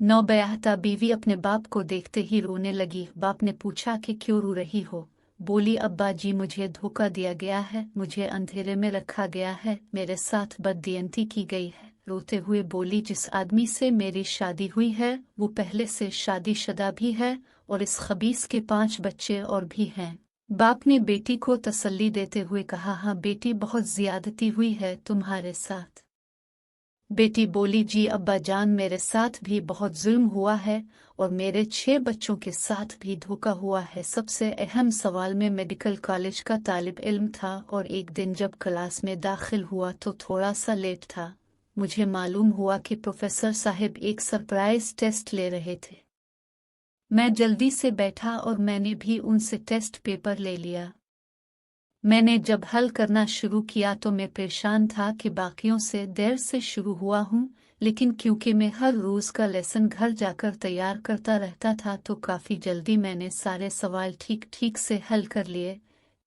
नौबयाहता बीवी अपने बाप को देखते ही रोने लगी। बाप ने पूछा कि क्यों रो रही हो? बोली, अब्बा जी मुझे धोखा दिया गया है, मुझे अंधेरे में रखा गया है, मेरे साथ बददियनती की गई है। रोते हुए बोली, जिस आदमी से मेरी शादी हुई है वो पहले से शादीशुदा भी है और इस खबीस के 5 बच्चे और भी हैं। बाप ने बेटी को तसल्ली देते हुए कहा, हाँ बेटी, बहुत ज्यादती हुई है तुम्हारे साथ। बेटी बोली, जी अब्बा जान, मेरे साथ भी बहुत जुल्म हुआ है और मेरे 6 बच्चों के साथ भी धोखा हुआ है। सबसे अहम सवाल, में मेडिकल कॉलेज का तालिब इल्म था और एक दिन जब क्लास में दाखिल हुआ तो थोड़ा सा लेट था। मुझे मालूम हुआ कि प्रोफेसर साहब एक सरप्राइज टेस्ट ले रहे थे। मैं जल्दी से बैठा और मैंने भी उनसे टेस्ट पेपर ले लिया। मैंने जब हल करना शुरू किया तो मैं परेशान था कि बाकियों से देर से शुरू हुआ हूँ, लेकिन क्योंकि मैं हर रोज़ का लेसन घर जाकर तैयार करता रहता था तो काफ़ी जल्दी मैंने सारे सवाल ठीक ठीक से हल कर लिए।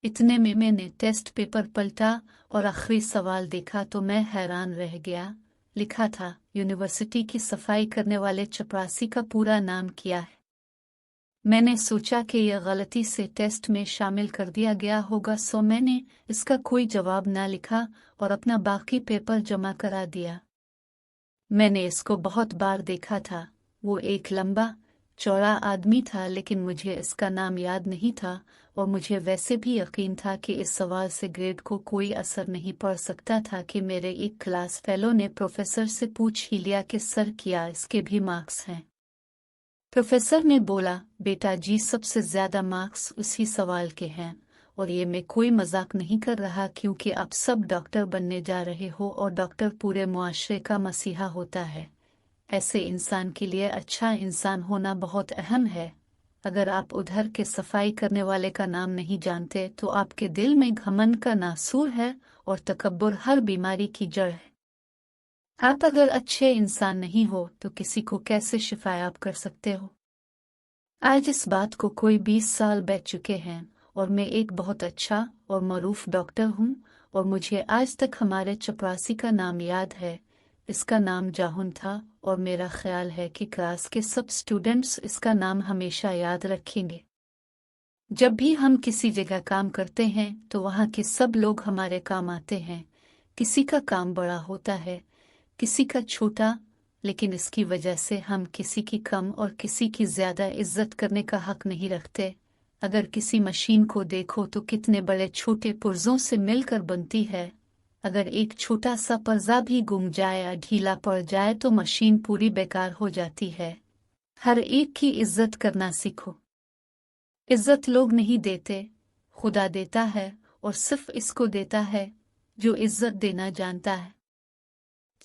इतने में मैंने टेस्ट पेपर पलटा और आखिरी सवाल देखा तो मैं हैरान रह गया। लिखा था, यूनिवर्सिटी की सफाई करने वाले चपरासी का पूरा नाम क्या है? मैंने सोचा कि यह गलती से टेस्ट में शामिल कर दिया गया होगा, सो मैंने इसका कोई जवाब ना लिखा और अपना बाकी पेपर जमा करा दिया। मैंने इसको बहुत बार देखा था। वो एक लंबा चौड़ा आदमी था, लेकिन मुझे इसका नाम याद नहीं था और मुझे वैसे भी यकीन था कि इस सवाल से ग्रेड को कोई असर नहीं पड़ सकता था कि मेरे एक क्लास फेलो ने प्रोफेसर से पूछ ही लिया कि सर क्या इसके भी मार्क्स हैं? प्रोफेसर ने बोला, बेटा जी, सबसे ज्यादा मार्क्स उसी सवाल के हैं और ये मैं कोई मजाक नहीं कर रहा, क्योंकि आप सब डॉक्टर बनने जा रहे हो और डॉक्टर पूरे मुआशरे का मसीहा होता है। ऐसे इंसान के लिए अच्छा इंसान होना बहुत अहम है। अगर आप उधर के सफाई करने वाले का नाम नहीं जानते तो आपके दिल में घमंड का नासूर है और तकब्बुर हर बीमारी की जड़ है। आप अगर अच्छे इंसान नहीं हो तो किसी को कैसे शिफायाब कर सकते हो? आज इस बात को कोई 20 साल बीत चुके हैं और मैं एक बहुत अच्छा और मरूफ डॉक्टर हूँ और मुझे आज तक हमारे चपरासी का नाम याद है। इसका नाम जाहुन था और मेरा ख्याल है कि क्लास के सब स्टूडेंट्स इसका नाम हमेशा याद रखेंगे। जब भी हम किसी जगह काम करते हैं तो वहाँ के सब लोग हमारे काम आते हैं। किसी का काम बड़ा होता है, किसी का छोटा, लेकिन इसकी वजह से हम किसी की कम और किसी की ज्यादा इज्जत करने का हक नहीं रखते। अगर किसी मशीन को देखो तो कितने बड़े छोटे पुर्जों से मिलकर बनती है। अगर एक छोटा सा पर्जा भी गुम जाए या ढीला पड़ जाए तो मशीन पूरी बेकार हो जाती है। हर एक की इज्जत करना सीखो। इज्जत लोग नहीं देते, खुदा देता है और सिर्फ इसको देता है जो इज्जत देना जानता है।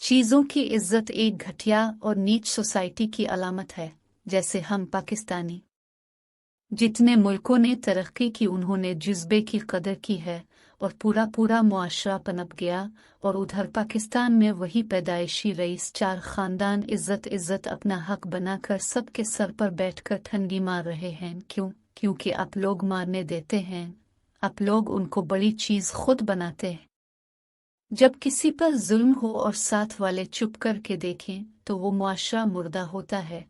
चीज़ों की इज्जत एक घटिया और नीच सोसाइटी की अलामत है। जैसे हम पाकिस्तानी, जितने मुल्कों ने तरक्की की उन्होंने जज्बे की कदर की है और पूरा पूरा मुआशरा पनप गया, और उधर पाकिस्तान में वही पैदाइशी रईस 4 खानदान इज्जत इज्जत अपना हक बनाकर सबके सर पर बैठकर ठंडी मार रहे हैं। क्यों? क्योंकि आप लोग मारने देते हैं, आप लोग उनको बड़ी चीज़ खुद बनाते हैं। जब किसी पर जुल्म हो और साथ वाले चुप करके देखें तो वो मुआशरा मुर्दा होता है,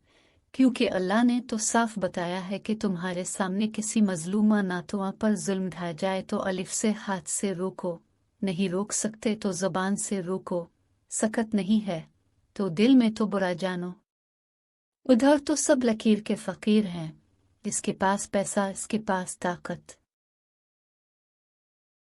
क्योंकि अल्लाह ने तो साफ बताया है कि तुम्हारे सामने किसी मजलूमा नातवा पर जुल्म ढाया जाए तो अलिफ से हाथ से रोको, नहीं रोक सकते तो जबान से रोको, सकत नहीं है तो दिल में तो बुरा जानो। उधर तो सब लकीर के फकीर हैं, जिसके पास पैसा इसके पास ताकत।